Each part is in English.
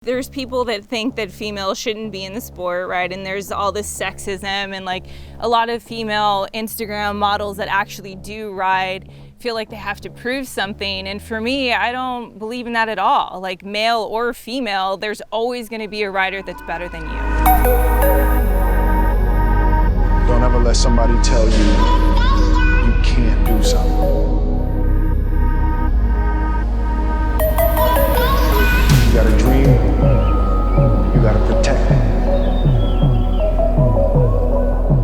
There's people that think that females shouldn't be in the sport, right? And there's all this sexism, and like a lot of female Instagram models that actually do ride feel like they have to prove something. And for me, I don't believe in that at all. Like male or female, there's always going to be a rider that's better than you. Don't ever let somebody tell you you can't do something. You got a dream, you gotta protect it.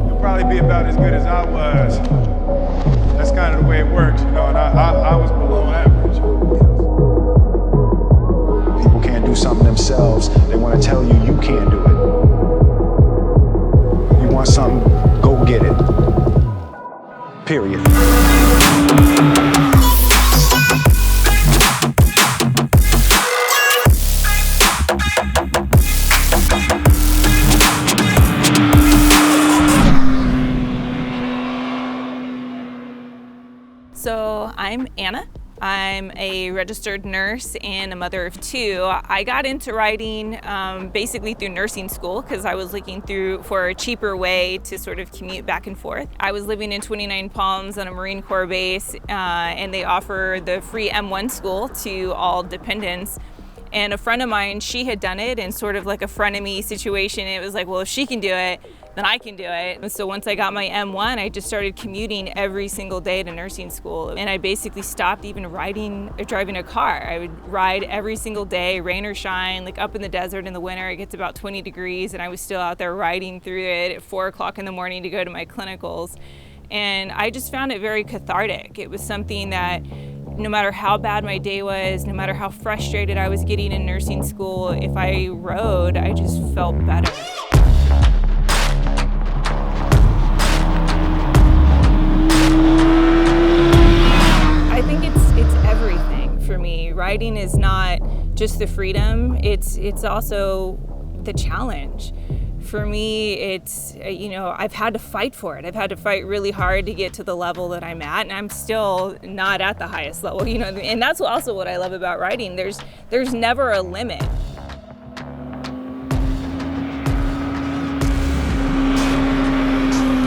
You'll probably be about as good as I was. That's kind of the way it works, you know, and I was below average. People can't do something themselves. They want to tell you you can't do it. You want something, go get it. Period. So I'm Anna. I'm a registered nurse and a mother of two. I got into riding basically through nursing school because I was looking for a cheaper way to sort of commute back and forth. I was living in 29 Palms on a Marine Corps base, and they offer the free M1 school to all dependents. And a friend of mine, she had done it in sort of like a frenemy situation. It was like, well, if she can do it, then I can do it. And so once I got my M1, I just started commuting every single day to nursing school. And I basically stopped even driving a car. I would ride every single day, rain or shine, like up in the desert in the winter. It gets about 20 degrees and I was still out there riding through it at 4 o'clock in the morning to go to my clinicals. And I just found it very cathartic. It was something that no matter how bad my day was, no matter how frustrated I was getting in nursing school, if I rode, I just felt better. I think it's everything for me. Riding is not just the freedom, it's also the challenge. For me, it's, I've had to fight for it. I've had to fight really hard to get to the level that I'm at, and I'm still not at the highest level, and that's also what I love about riding. There's never a limit.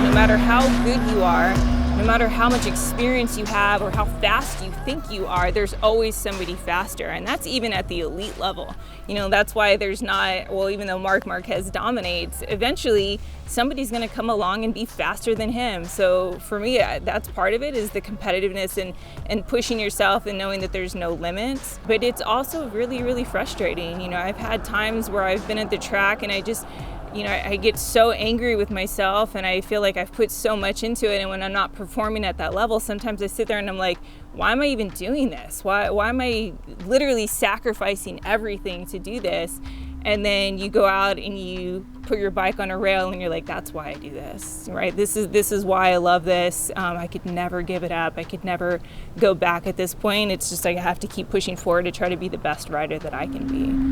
No matter how good you are, no matter how much experience you have or how fast you think you are, there's always somebody faster, and that's even at the elite level. That's why there's not, well, even though Marc Marquez dominates, eventually somebody's gonna come along and be faster than him. So for me, that's part of it, is the competitiveness and pushing yourself and knowing that there's no limits. But it's also really, really frustrating. I've had times where I've been at the track and I just, I get so angry with myself and I feel like I've put so much into it, and when I'm not performing at that level, sometimes I sit there and I'm like, why am I even doing this? Why am I literally sacrificing everything to do this? And then you go out and you put your bike on a rail and you're like, that's why I do this, right? This is why I love this. I could never give it up. I could never go back at this point. It's just like I have to keep pushing forward to try to be the best rider that I can be.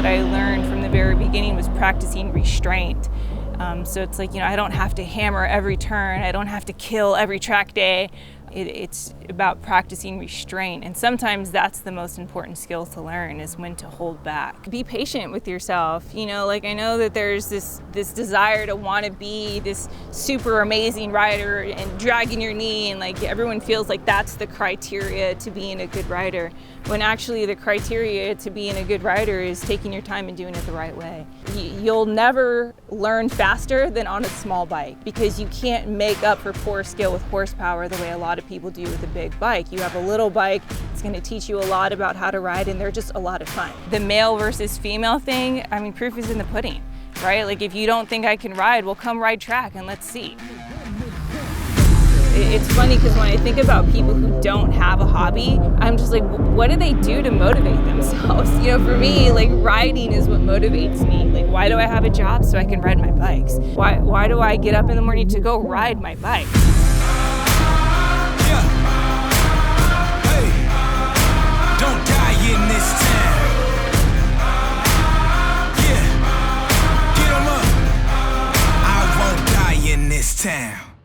I learned from the very beginning was practicing restraint. So it's like, I don't have to hammer every turn. I don't have to kill every track day. It's about practicing restraint. And sometimes that's the most important skill to learn, is when to hold back. Be patient with yourself. I know that there's this desire to want to be this super amazing rider and dragging your knee, and like everyone feels like that's the criteria to being a good rider, when actually the criteria to being a good rider is taking your time and doing it the right way. You'll never learn faster than on a small bike, because you can't make up for poor skill with horsepower the way a lot of people do with a big bike. You have a little bike, it's going to teach you a lot about how to ride, and they're just a lot of fun. The male versus female thing, proof is in the pudding, right? Like, if you don't think I can ride, well, come ride track and let's see. It's funny because when I think about people who don't have a hobby, I'm just like, what do they do to motivate themselves? For me, like, riding is what motivates me. Like, why do I have a job? So I can ride my bikes. Why do I get up in the morning to go ride my bike? Don't die in this town. Yeah, get 'em up. I won't die in this this town.